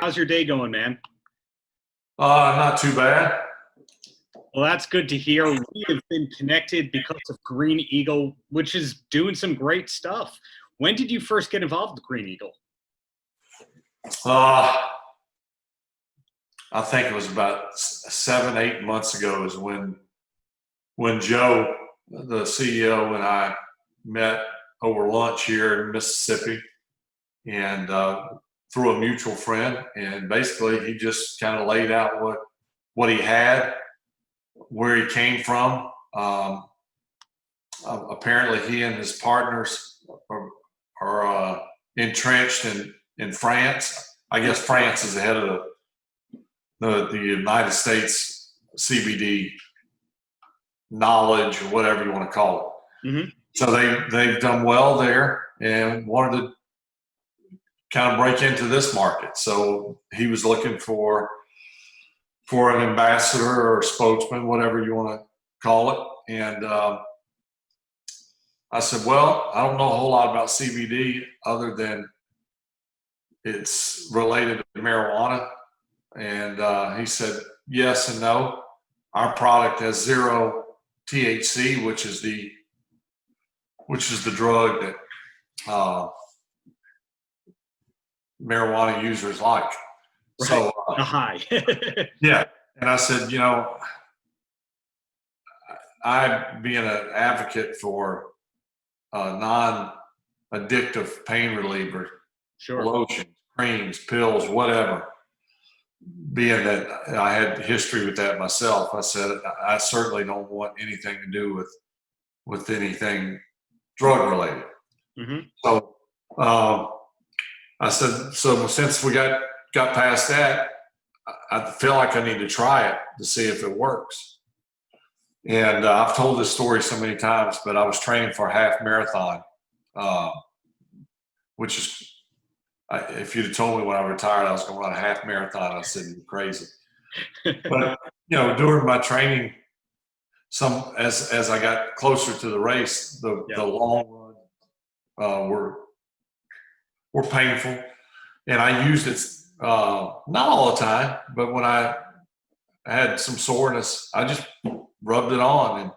How's your day going, man? Not too bad. Well, that's good to hear. We have been connected because of Green Eagle, which is doing some great stuff. When did you first get involved with Green Eagle? I think it was about 7, 8 months ago is when Joe, the CEO, and I met over lunch here in Mississippi, and through a mutual friend. And basically, he just kind of laid out what he had, where he came from. Apparently, he and his partners are entrenched in France. I guess France is ahead of the United States CBD knowledge, or whatever you want to call it. Mm-hmm. So they've done well there and wanted to kind of break into this market. So he was looking for an ambassador or spokesman, whatever you want to call it. And I said, well, I don't know a whole lot about CBD other than it's related to marijuana. And he said, yes and no. Our product has 0 THC, which is the drug that marijuana users like. Right. So a high. Yeah. And I said, I being an advocate for non-addictive pain reliever, sure, lotions, creams, pills, whatever, being that I had history with that myself, I said, I certainly don't want anything to do with anything drug related. Mm-hmm. So I said, so since we got past that, I feel like I need to try it to see if it works. And I've told this story so many times, but I was training for a half marathon, which is, if you'd have told me when I retired I was going to run a half marathon, I said, you're crazy. But during my training, as I got closer to the race, the long run were painful, and I used it not all the time, but when I had some soreness, I just rubbed it on, and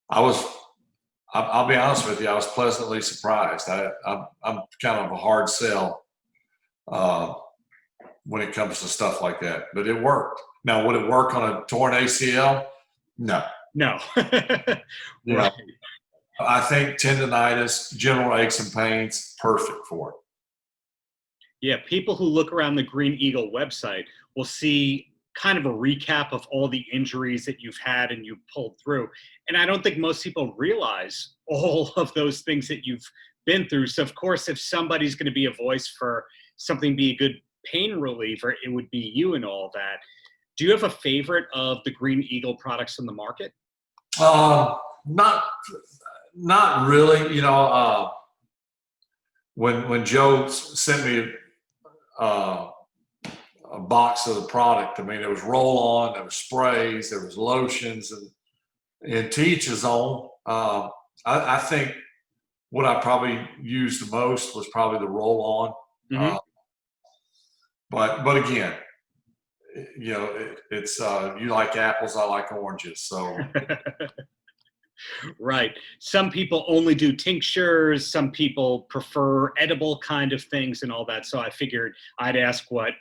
I'll be honest with you, I was pleasantly surprised. I'm kind of a hard sell when it comes to stuff like that, but it worked. Now, would it work on a torn ACL? No. Right. I think tendonitis, general aches and pains, perfect for it. Yeah, people who look around the Green Eagle website will see kind of a recap of all the injuries that you've had and you've pulled through. And I don't think most people realize all of those things that you've been through. So, of course, if somebody's going to be a voice for something, be a good pain reliever, it would be you and all that. Do you have a favorite of the Green Eagle products on the market? Not really. When Joe sent me a box of the product, I mean, there was roll-on, there was sprays, there was lotions, and to each his own. I think what I probably used the most was probably the roll-on. Mm-hmm. But again, it's you like apples, I like oranges, so. Right. Some people only do tinctures. Some people prefer edible kind of things and all that. So I figured I'd ask what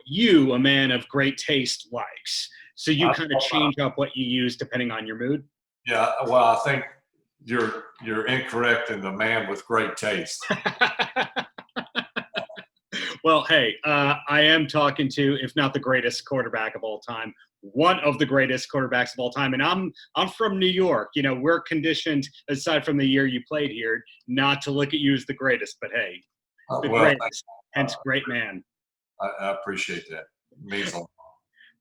you, a man of great taste, likes. So you kind of change up what you use depending on your mood. Yeah. Well, I think you're incorrect in the man with great taste. Well, hey, I am talking to, if not the greatest quarterback of all time, one of the greatest quarterbacks of all time. And I'm from New York. We're conditioned, aside from the year you played here, not to look at you as the greatest. But hey, the greatest, hence great man. I appreciate that. It means a lot.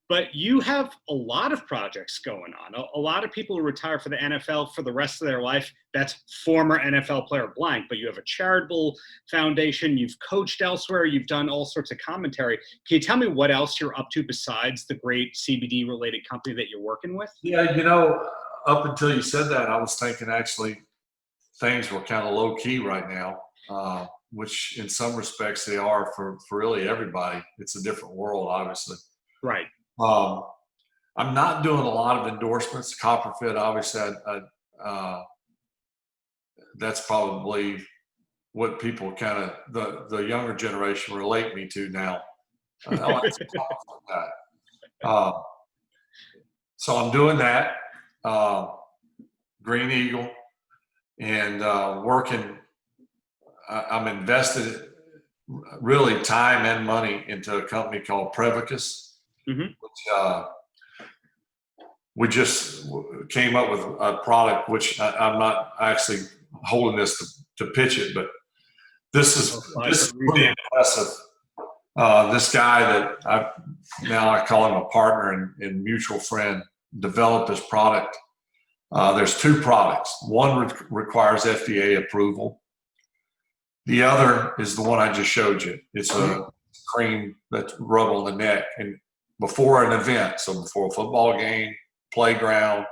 But you have a lot of projects going on. A lot of people who retire for the NFL for the rest of their life, that's former NFL player blank, but you have a charitable foundation, you've coached elsewhere, you've done all sorts of commentary. Can you tell me what else you're up to besides the great CBD-related company that you're working with? Yeah, up until you said that, I was thinking actually things were kind of low-key right now. which in some respects they are for really everybody. It's a different world, obviously. Right. I'm not doing a lot of endorsements. Copperfit, obviously, that's probably what people kind of, the younger generation relate me to now. So I'm doing that, Green Eagle, and working. I'm invested really time and money into a company called Prevacus, which we just came up with a product, which I'm not actually holding this to pitch it, but this is pretty impressive. This guy that I call him a partner and mutual friend, developed this product. There's two products. One requires FDA approval. The other is the one I just showed you. It's a cream that's rub on the neck and before an event. So before a football game, playground,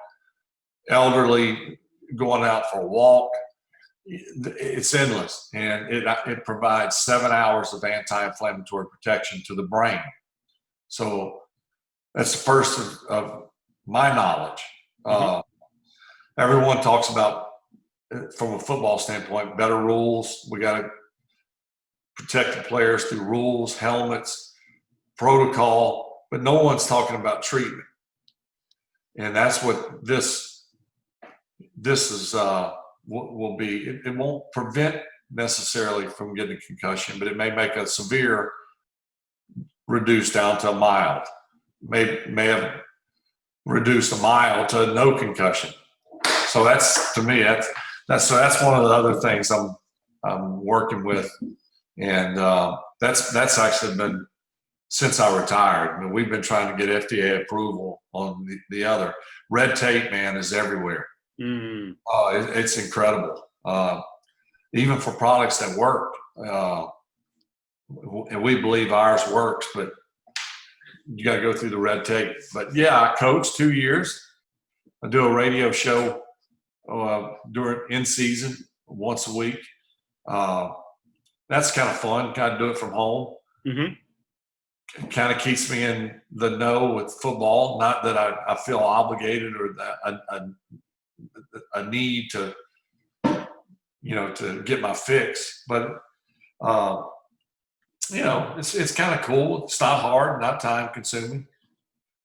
elderly going out for a walk, it's endless. And it provides 7 hours of anti-inflammatory protection to the brain. So that's the first of my knowledge. Everyone talks about, from a football standpoint, better rules. We got to protect the players through rules, helmets, protocol, but no one's talking about treatment. And that's what this is, will be. It won't prevent necessarily from getting a concussion, but it may make a severe reduced down to a mild. May have reduced a mild to no concussion. So that's, to me, that's one of the other things I'm working with, and that's actually been since I retired. I mean, we've been trying to get FDA approval on the other. Red tape, man, is everywhere. It's incredible. Even for products that work, and we believe ours works, but you got to go through the red tape. But yeah, I coached 2 years. I do a radio show during in season once a week. That's kind of fun. Kind of do it from home. It kind of keeps me in the know with football. Not that I feel obligated or that a need to, to get my fix. But it's kind of cool. It's not hard, not time consuming.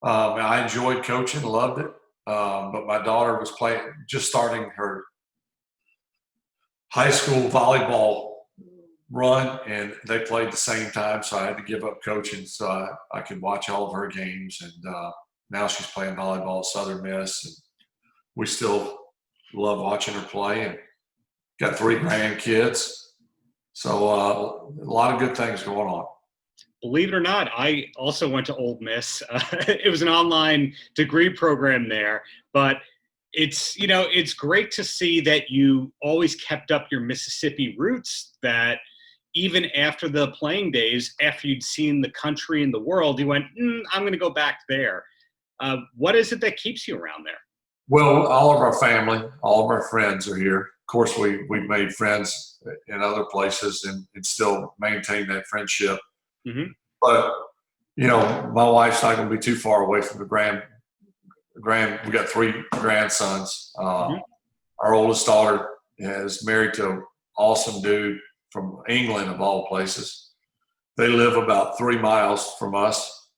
I enjoyed coaching, loved it. But my daughter was just starting her high school volleyball run, and they played the same time, so I had to give up coaching so I could watch all of her games. And now she's playing volleyball at Southern Miss, and we still love watching her play. And got 3 grandkids, so a lot of good things going on. Believe it or not, I also went to Ole Miss. It was an online degree program there, but it's great to see that you always kept up your Mississippi roots, that even after the playing days, after you'd seen the country and the world, you went, I'm going to go back there. What is it that keeps you around there? Well, all of our family, all of our friends are here. Of course, we've made friends in other places and still maintain that friendship. But, my wife's not going to be too far away from the we got 3 grandsons. Our oldest daughter is married to an awesome dude from England, of all places. They live about 3 miles from us.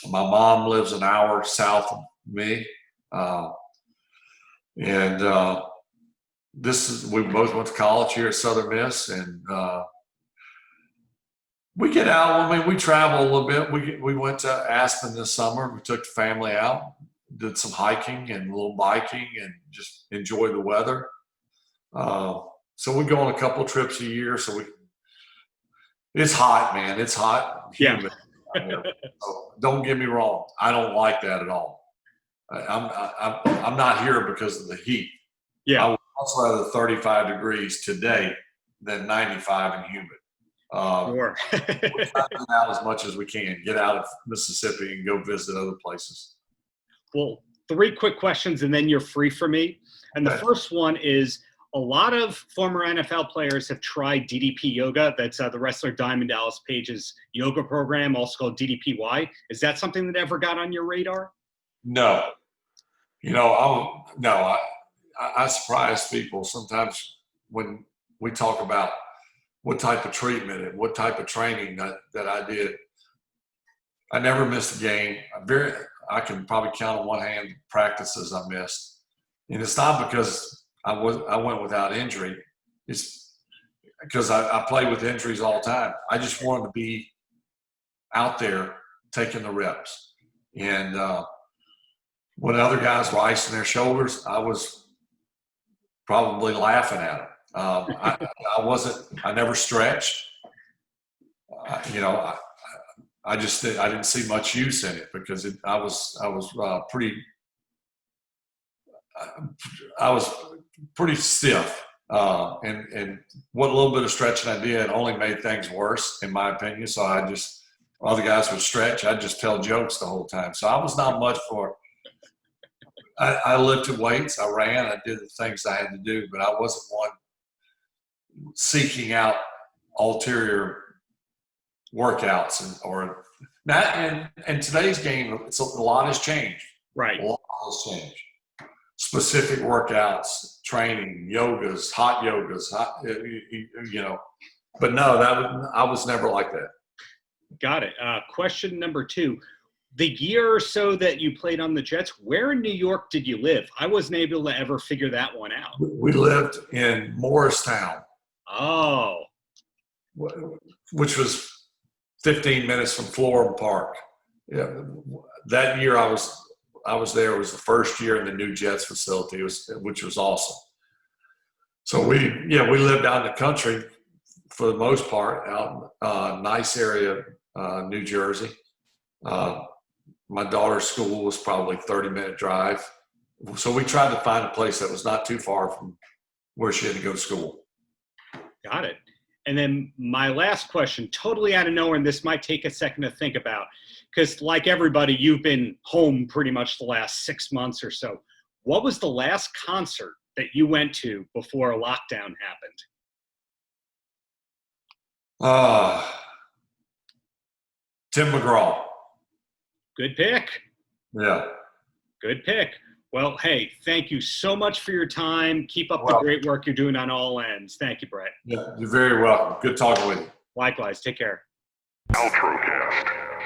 My mom lives an hour south of me. We both went to college here at Southern Miss, and we get out. I mean, we travel a little bit. We went to Aspen this summer. We took the family out, did some hiking and a little biking, and just enjoyed the weather. So we go on a couple trips a year. It's hot, man. It's hot. Humid. So don't get me wrong. I don't like that at all. I'm not here because of the heat. I would much rather 35 degrees today than 95 and humid. Sure. We try to get out as much as we can. Get out of Mississippi and go visit other places. Well, 3 quick questions, and then you're free for me. And the first one is, a lot of former NFL players have tried DDP yoga. That's the wrestler Diamond Dallas Page's yoga program, also called DDPY. Is that something that ever got on your radar? No. You know, I surprise people sometimes when we talk about what type of treatment and what type of training that I did. I never missed a game. I can probably count on one hand practices I missed. And it's not because I went without injury. It's because I play with injuries all the time. I just wanted to be out there taking the reps. And when other guys were icing their shoulders, I was probably laughing at them. I never stretched. I didn't see much use in it because I was pretty stiff. And what little bit of stretching I did only made things worse, in my opinion. So other guys would stretch. I'd just tell jokes the whole time. So I was not much for. I lifted weights. I ran. I did the things I had to do, but I wasn't one seeking out ulterior workouts and today's game. A lot has changed. Right. A lot has changed. Specific workouts, training, yogas, hot yogas, But no, I was never like that. Got it. Question number 2. The year or so that you played on the Jets, where in New York did you live? I wasn't able to ever figure that one out. We lived in Morristown. Oh. Which was 15 minutes from Florham Park. Yeah, that year I was there. It was the first year in the new Jets facility, which was awesome. So we lived out in the country for the most part, out in nice area, New Jersey. My daughter's school was probably 30-minute drive. So we tried to find a place that was not too far from where she had to go to school. Got it. And then my last question, totally out of nowhere, and this might take a second to think about, because like everybody, you've been home pretty much the last 6 months or so. What was the last concert that you went to before a lockdown happened? Tim McGraw. Good pick. Yeah. Good pick. Well, hey, thank you so much for your time. Keep up the great work you're doing on all ends. Thank you, Brett. Yeah, you're very welcome. Good talking with you. Likewise. Take care. Paltrocast.